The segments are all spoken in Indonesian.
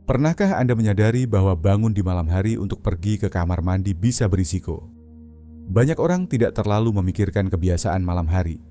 Pernahkah Anda menyadari bahwa bangun di malam hari untuk pergi ke kamar mandi bisa berisiko? Banyak orang tidak terlalu memikirkan kebiasaan malam hari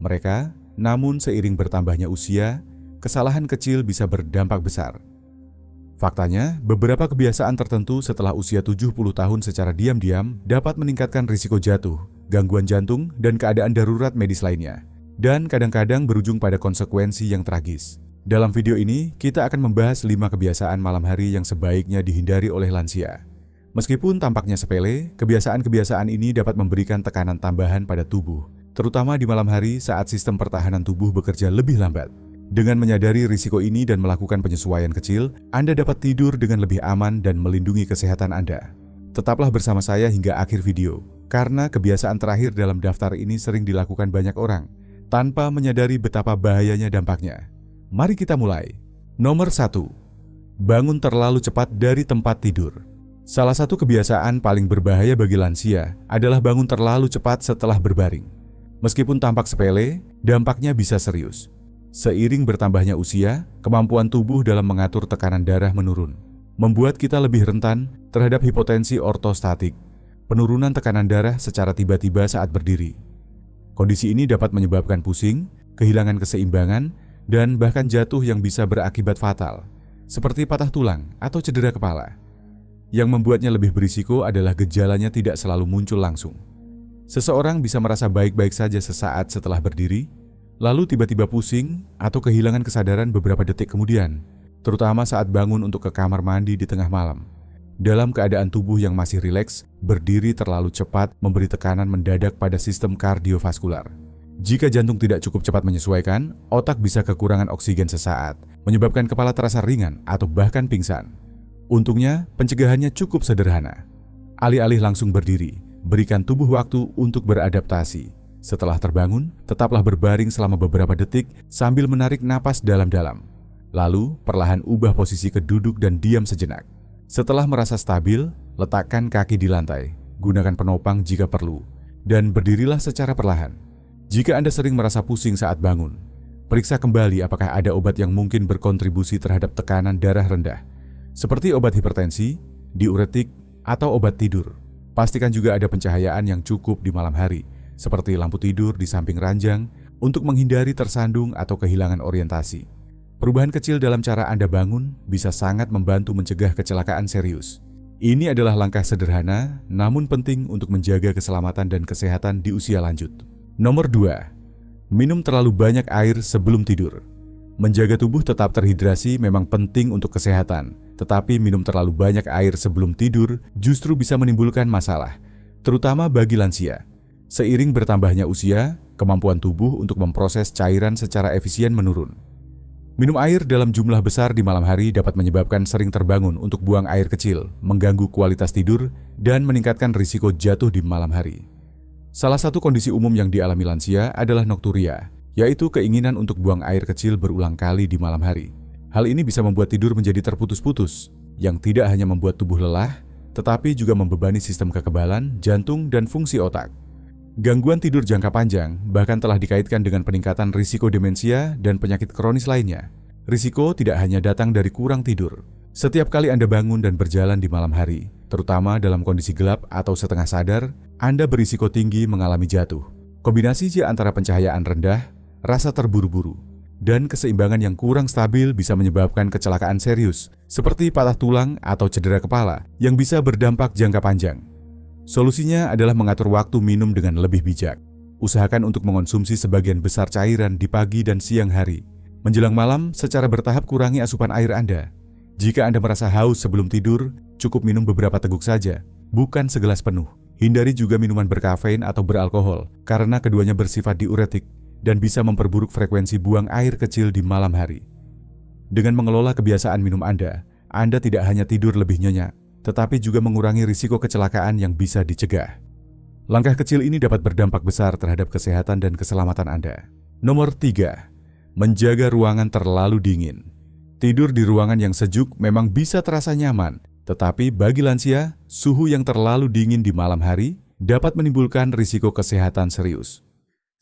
mereka, namun seiring bertambahnya usia, kesalahan kecil bisa berdampak besar. Faktanya, beberapa kebiasaan tertentu setelah usia 70 tahun secara diam-diam dapat meningkatkan risiko jatuh, gangguan jantung, dan keadaan darurat medis lainnya, dan kadang-kadang berujung pada konsekuensi yang tragis. Dalam video ini, kita akan membahas 5 kebiasaan malam hari yang sebaiknya dihindari oleh lansia. Meskipun tampaknya sepele, kebiasaan-kebiasaan ini dapat memberikan tekanan tambahan pada tubuh, terutama di malam hari saat sistem pertahanan tubuh bekerja lebih lambat. Dengan menyadari risiko ini dan melakukan penyesuaian kecil, Anda dapat tidur dengan lebih aman dan melindungi kesehatan Anda. Tetaplah bersama saya hingga akhir video, karena kebiasaan terakhir dalam daftar ini sering dilakukan banyak orang, tanpa menyadari betapa bahayanya dampaknya. Mari kita mulai. Nomor 1. Bangun terlalu cepat dari tempat tidur. Salah satu kebiasaan paling berbahaya bagi lansia adalah bangun terlalu cepat setelah berbaring. Meskipun tampak sepele, dampaknya bisa serius. Seiring bertambahnya usia, kemampuan tubuh dalam mengatur tekanan darah menurun, membuat kita lebih rentan terhadap hipotensi ortostatik, penurunan tekanan darah secara tiba-tiba saat berdiri. Kondisi ini dapat menyebabkan pusing, kehilangan keseimbangan, dan bahkan jatuh yang bisa berakibat fatal, seperti patah tulang atau cedera kepala. Yang membuatnya lebih berisiko adalah gejalanya tidak selalu muncul langsung. Seseorang bisa merasa baik-baik saja sesaat setelah berdiri, lalu tiba-tiba pusing atau kehilangan kesadaran beberapa detik kemudian, terutama saat bangun untuk ke kamar mandi di tengah malam. Dalam keadaan tubuh yang masih rileks, berdiri terlalu cepat memberi tekanan mendadak pada sistem kardiovaskular. Jika jantung tidak cukup cepat menyesuaikan, otak bisa kekurangan oksigen sesaat, menyebabkan kepala terasa ringan atau bahkan pingsan. Untungnya, pencegahannya cukup sederhana. Alih-alih langsung berdiri, berikan tubuh waktu untuk beradaptasi. Setelah terbangun, tetaplah berbaring selama beberapa detik sambil menarik napas dalam-dalam. Lalu, perlahan ubah posisi ke duduk dan diam sejenak. Setelah merasa stabil, letakkan kaki di lantai, gunakan penopang jika perlu, dan berdirilah secara perlahan. Jika Anda sering merasa pusing saat bangun, periksa kembali apakah ada obat yang mungkin berkontribusi terhadap tekanan darah rendah, seperti obat hipertensi, diuretik, atau obat tidur. Pastikan juga ada pencahayaan yang cukup di malam hari, seperti lampu tidur di samping ranjang, untuk menghindari tersandung atau kehilangan orientasi. Perubahan kecil dalam cara Anda bangun bisa sangat membantu mencegah kecelakaan serius. Ini adalah langkah sederhana, namun penting untuk menjaga keselamatan dan kesehatan di usia lanjut. Nomor 2. Minum terlalu banyak air sebelum tidur. Menjaga tubuh tetap terhidrasi memang penting untuk kesehatan, tetapi minum terlalu banyak air sebelum tidur justru bisa menimbulkan masalah, terutama bagi lansia. Seiring bertambahnya usia, kemampuan tubuh untuk memproses cairan secara efisien menurun. Minum air dalam jumlah besar di malam hari dapat menyebabkan sering terbangun untuk buang air kecil, mengganggu kualitas tidur, dan meningkatkan risiko jatuh di malam hari. Salah satu kondisi umum yang dialami lansia adalah nokturia, yaitu keinginan untuk buang air kecil berulang kali di malam hari. Hal ini bisa membuat tidur menjadi terputus-putus, yang tidak hanya membuat tubuh lelah, tetapi juga membebani sistem kekebalan, jantung, dan fungsi otak. Gangguan tidur jangka panjang bahkan telah dikaitkan dengan peningkatan risiko demensia dan penyakit kronis lainnya. Risiko tidak hanya datang dari kurang tidur. Setiap kali Anda bangun dan berjalan di malam hari, terutama dalam kondisi gelap atau setengah sadar, Anda berisiko tinggi mengalami jatuh. Kombinasi antara pencahayaan rendah, rasa terburu-buru, dan keseimbangan yang kurang stabil bisa menyebabkan kecelakaan serius, seperti patah tulang atau cedera kepala, yang bisa berdampak jangka panjang. Solusinya adalah mengatur waktu minum dengan lebih bijak. Usahakan untuk mengonsumsi sebagian besar cairan di pagi dan siang hari. Menjelang malam, secara bertahap kurangi asupan air Anda. Jika Anda merasa haus sebelum tidur, cukup minum beberapa teguk saja, bukan segelas penuh. Hindari juga minuman berkafein atau beralkohol, karena keduanya bersifat diuretik dan bisa memperburuk frekuensi buang air kecil di malam hari. Dengan mengelola kebiasaan minum Anda tidak hanya tidur lebih nyenyak, tetapi juga mengurangi risiko kecelakaan yang bisa dicegah. Langkah kecil ini dapat berdampak besar terhadap kesehatan dan keselamatan Anda. Nomor 3. Menjaga ruangan terlalu dingin. Tidur di ruangan yang sejuk memang bisa terasa nyaman, tetapi bagi lansia, suhu yang terlalu dingin di malam hari dapat menimbulkan risiko kesehatan serius.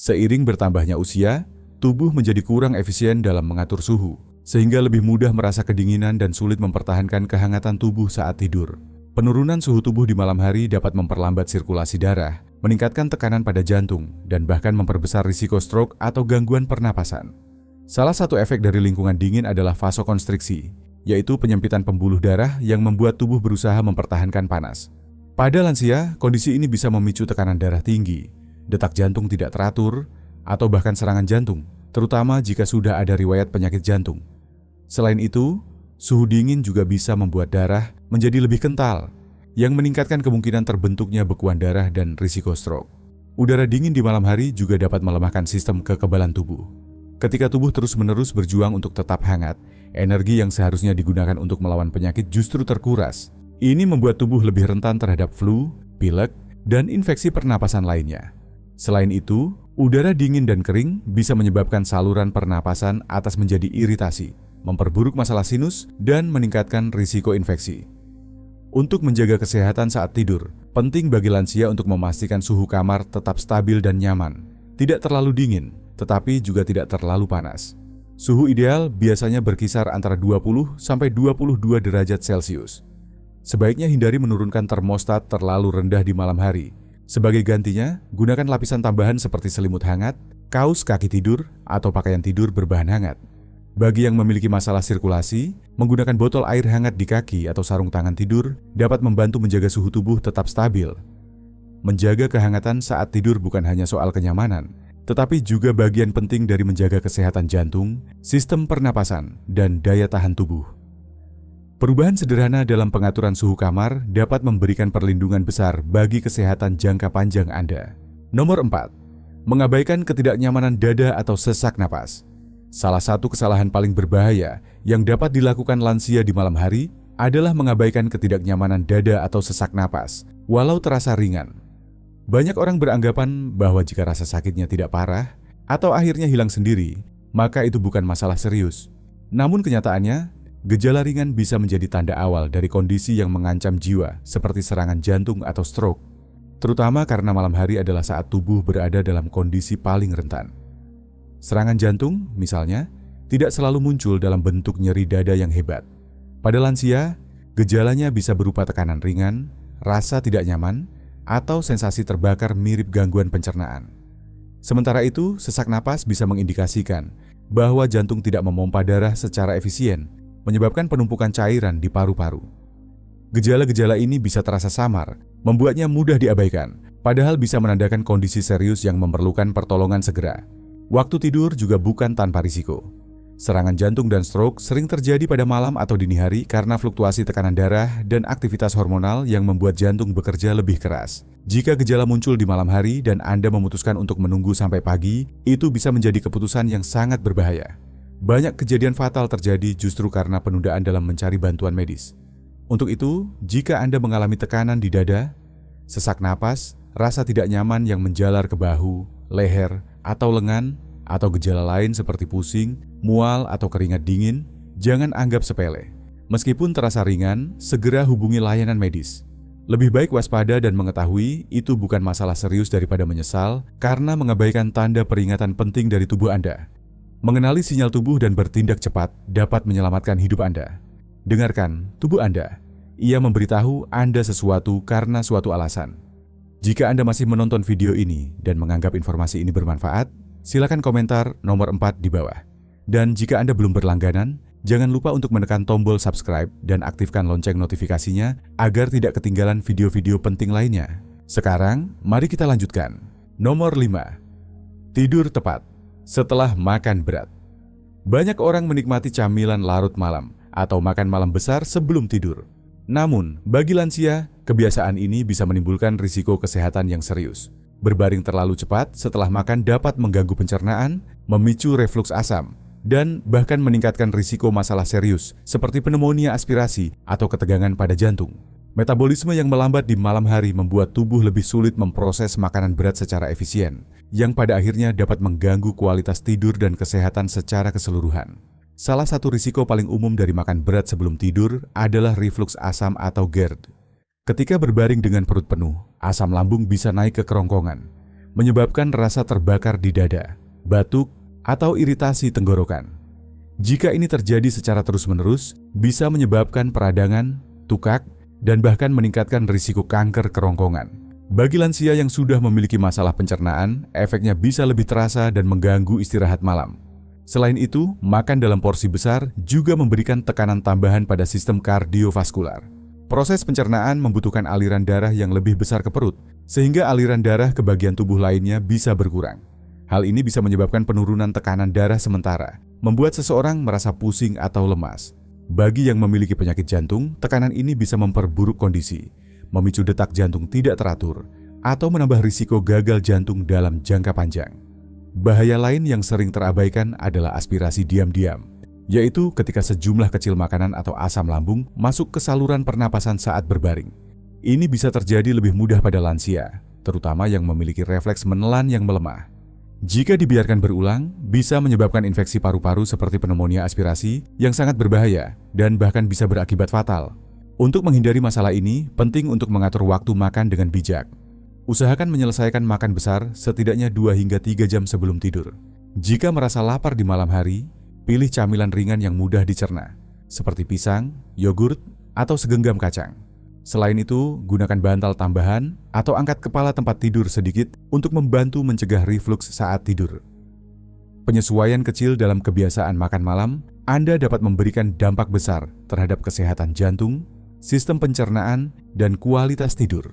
Seiring bertambahnya usia, tubuh menjadi kurang efisien dalam mengatur suhu, sehingga lebih mudah merasa kedinginan dan sulit mempertahankan kehangatan tubuh saat tidur. Penurunan suhu tubuh di malam hari dapat memperlambat sirkulasi darah, meningkatkan tekanan pada jantung, dan bahkan memperbesar risiko stroke atau gangguan pernapasan. Salah satu efek dari lingkungan dingin adalah vasokonstriksi, yaitu penyempitan pembuluh darah yang membuat tubuh berusaha mempertahankan panas. Pada lansia, kondisi ini bisa memicu tekanan darah tinggi, detak jantung tidak teratur, atau bahkan serangan jantung, terutama jika sudah ada riwayat penyakit jantung. Selain itu, suhu dingin juga bisa membuat darah menjadi lebih kental, yang meningkatkan kemungkinan terbentuknya bekuan darah dan risiko stroke. Udara dingin di malam hari juga dapat melemahkan sistem kekebalan tubuh. Ketika tubuh terus-menerus berjuang untuk tetap hangat, energi yang seharusnya digunakan untuk melawan penyakit justru terkuras. Ini membuat tubuh lebih rentan terhadap flu, pilek, dan infeksi pernapasan lainnya. Selain itu, udara dingin dan kering bisa menyebabkan saluran pernapasan atas menjadi iritasi, memperburuk masalah sinus, dan meningkatkan risiko infeksi. Untuk menjaga kesehatan saat tidur, penting bagi lansia untuk memastikan suhu kamar tetap stabil dan nyaman, tidak terlalu dingin, tetapi juga tidak terlalu panas. Suhu ideal biasanya berkisar antara 20–22 derajat Celcius. Sebaiknya hindari menurunkan termostat terlalu rendah di malam hari. Sebagai gantinya, gunakan lapisan tambahan seperti selimut hangat, kaos kaki tidur, atau pakaian tidur berbahan hangat. Bagi yang memiliki masalah sirkulasi, menggunakan botol air hangat di kaki atau sarung tangan tidur dapat membantu menjaga suhu tubuh tetap stabil. Menjaga kehangatan saat tidur bukan hanya soal kenyamanan, tetapi juga bagian penting dari menjaga kesehatan jantung, sistem pernapasan, dan daya tahan tubuh. Perubahan sederhana dalam pengaturan suhu kamar dapat memberikan perlindungan besar bagi kesehatan jangka panjang Anda. Nomor 4. Mengabaikan ketidaknyamanan dada atau sesak napas. Salah satu kesalahan paling berbahaya yang dapat dilakukan lansia di malam hari adalah mengabaikan ketidaknyamanan dada atau sesak napas, walau terasa ringan. Banyak orang beranggapan bahwa jika rasa sakitnya tidak parah atau akhirnya hilang sendiri, maka itu bukan masalah serius. Namun kenyataannya, gejala ringan bisa menjadi tanda awal dari kondisi yang mengancam jiwa seperti serangan jantung atau stroke, terutama karena malam hari adalah saat tubuh berada dalam kondisi paling rentan. Serangan jantung, misalnya, tidak selalu muncul dalam bentuk nyeri dada yang hebat. Pada lansia, gejalanya bisa berupa tekanan ringan, rasa tidak nyaman, atau sensasi terbakar mirip gangguan pencernaan. Sementara itu, sesak napas bisa mengindikasikan bahwa jantung tidak memompa darah secara efisien, menyebabkan penumpukan cairan di paru-paru. Gejala-gejala ini bisa terasa samar, membuatnya mudah diabaikan, padahal bisa menandakan kondisi serius yang memerlukan pertolongan segera. Waktu tidur juga bukan tanpa risiko. Serangan jantung dan stroke sering terjadi pada malam atau dini hari karena fluktuasi tekanan darah dan aktivitas hormonal yang membuat jantung bekerja lebih keras. Jika gejala muncul di malam hari dan Anda memutuskan untuk menunggu sampai pagi, itu bisa menjadi keputusan yang sangat berbahaya. Banyak kejadian fatal terjadi justru karena penundaan dalam mencari bantuan medis. Untuk itu, jika Anda mengalami tekanan di dada, sesak napas, rasa tidak nyaman yang menjalar ke bahu, leher, atau lengan, atau gejala lain seperti pusing, mual, atau keringat dingin, jangan anggap sepele. Meskipun terasa ringan, segera hubungi layanan medis. Lebih baik waspada dan mengetahui itu bukan masalah serius daripada menyesal karena mengabaikan tanda peringatan penting dari tubuh Anda. Mengenali sinyal tubuh dan bertindak cepat dapat menyelamatkan hidup Anda. Dengarkan tubuh Anda. Ia memberitahu Anda sesuatu karena suatu alasan. Jika Anda masih menonton video ini dan menganggap informasi ini bermanfaat, silakan komentar nomor 4 di bawah. Dan jika Anda belum berlangganan, jangan lupa untuk menekan tombol subscribe dan aktifkan lonceng notifikasinya agar tidak ketinggalan video-video penting lainnya. Sekarang, mari kita lanjutkan. Nomor 5. Tidur tepat setelah makan berat. Banyak orang menikmati camilan larut malam atau makan malam besar sebelum tidur. Namun, bagi lansia, kebiasaan ini bisa menimbulkan risiko kesehatan yang serius. Berbaring terlalu cepat setelah makan dapat mengganggu pencernaan, memicu refluks asam, dan bahkan meningkatkan risiko masalah serius seperti pneumonia aspirasi atau ketegangan pada jantung. Metabolisme yang melambat di malam hari membuat tubuh lebih sulit memproses makanan berat secara efisien, yang pada akhirnya dapat mengganggu kualitas tidur dan kesehatan secara keseluruhan. Salah satu risiko paling umum dari makan berat sebelum tidur adalah refluks asam atau GERD. Ketika berbaring dengan perut penuh, asam lambung bisa naik ke kerongkongan, menyebabkan rasa terbakar di dada, batuk, atau iritasi tenggorokan. Jika ini terjadi secara terus-menerus, bisa menyebabkan peradangan, tukak, dan bahkan meningkatkan risiko kanker kerongkongan. Bagi lansia yang sudah memiliki masalah pencernaan, efeknya bisa lebih terasa dan mengganggu istirahat malam. Selain itu, makan dalam porsi besar juga memberikan tekanan tambahan pada sistem kardiovaskular. Proses pencernaan membutuhkan aliran darah yang lebih besar ke perut, sehingga aliran darah ke bagian tubuh lainnya bisa berkurang. Hal ini bisa menyebabkan penurunan tekanan darah sementara, membuat seseorang merasa pusing atau lemas. Bagi yang memiliki penyakit jantung, tekanan ini bisa memperburuk kondisi, memicu detak jantung tidak teratur, atau menambah risiko gagal jantung dalam jangka panjang. Bahaya lain yang sering terabaikan adalah aspirasi diam-diam, yaitu ketika sejumlah kecil makanan atau asam lambung masuk ke saluran pernapasan saat berbaring. Ini bisa terjadi lebih mudah pada lansia, terutama yang memiliki refleks menelan yang melemah. Jika dibiarkan berulang, bisa menyebabkan infeksi paru-paru seperti pneumonia aspirasi yang sangat berbahaya dan bahkan bisa berakibat fatal. Untuk menghindari masalah ini, penting untuk mengatur waktu makan dengan bijak. Usahakan menyelesaikan makan besar setidaknya 2 hingga 3 jam sebelum tidur. Jika merasa lapar di malam hari, pilih camilan ringan yang mudah dicerna, seperti pisang, yogurt, atau segenggam kacang. Selain itu, gunakan bantal tambahan atau angkat kepala tempat tidur sedikit untuk membantu mencegah refluks saat tidur. Penyesuaian kecil dalam kebiasaan makan malam Anda dapat memberikan dampak besar terhadap kesehatan jantung, sistem pencernaan, dan kualitas tidur.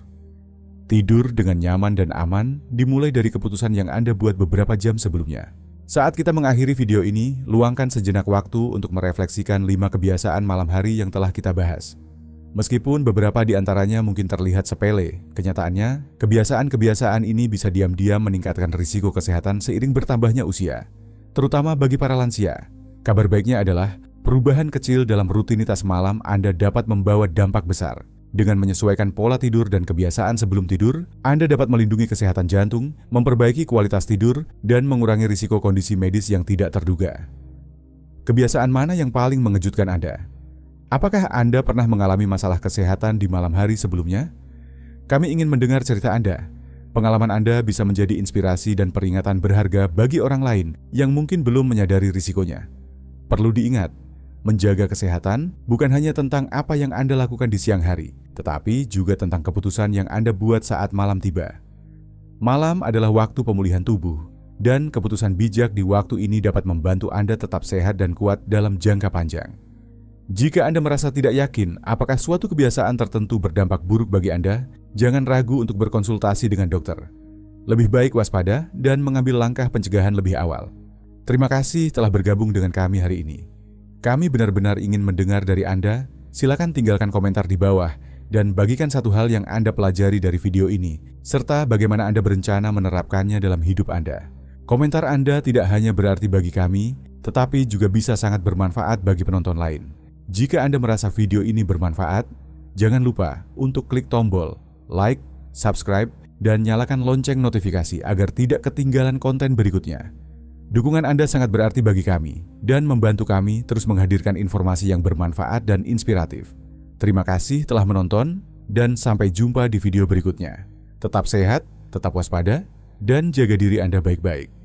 Tidur dengan nyaman dan aman dimulai dari keputusan yang Anda buat beberapa jam sebelumnya. Saat kita mengakhiri video ini, luangkan sejenak waktu untuk merefleksikan 5 kebiasaan malam hari yang telah kita bahas. Meskipun beberapa di antaranya mungkin terlihat sepele, kenyataannya, kebiasaan-kebiasaan ini bisa diam-diam meningkatkan risiko kesehatan seiring bertambahnya usia, terutama bagi para lansia. Kabar baiknya adalah, perubahan kecil dalam rutinitas malam Anda dapat membawa dampak besar. Dengan menyesuaikan pola tidur dan kebiasaan sebelum tidur, Anda dapat melindungi kesehatan jantung, memperbaiki kualitas tidur, dan mengurangi risiko kondisi medis yang tidak terduga. Kebiasaan mana yang paling mengejutkan Anda? Apakah Anda pernah mengalami masalah kesehatan di malam hari sebelumnya? Kami ingin mendengar cerita Anda. Pengalaman Anda bisa menjadi inspirasi dan peringatan berharga bagi orang lain yang mungkin belum menyadari risikonya. Perlu diingat, menjaga kesehatan bukan hanya tentang apa yang Anda lakukan di siang hari, tetapi juga tentang keputusan yang Anda buat saat malam tiba. Malam adalah waktu pemulihan tubuh, dan keputusan bijak di waktu ini dapat membantu Anda tetap sehat dan kuat dalam jangka panjang. Jika Anda merasa tidak yakin apakah suatu kebiasaan tertentu berdampak buruk bagi Anda, jangan ragu untuk berkonsultasi dengan dokter. Lebih baik waspada dan mengambil langkah pencegahan lebih awal. Terima kasih telah bergabung dengan kami hari ini. Kami benar-benar ingin mendengar dari Anda. Silakan tinggalkan komentar di bawah dan bagikan satu hal yang Anda pelajari dari video ini, serta bagaimana Anda berencana menerapkannya dalam hidup Anda. Komentar Anda tidak hanya berarti bagi kami, tetapi juga bisa sangat bermanfaat bagi penonton lain. Jika Anda merasa video ini bermanfaat, jangan lupa untuk klik tombol like, subscribe, dan nyalakan lonceng notifikasi agar tidak ketinggalan konten berikutnya. Dukungan Anda sangat berarti bagi kami dan membantu kami terus menghadirkan informasi yang bermanfaat dan inspiratif. Terima kasih telah menonton dan sampai jumpa di video berikutnya. Tetap sehat, tetap waspada, dan jaga diri Anda baik-baik.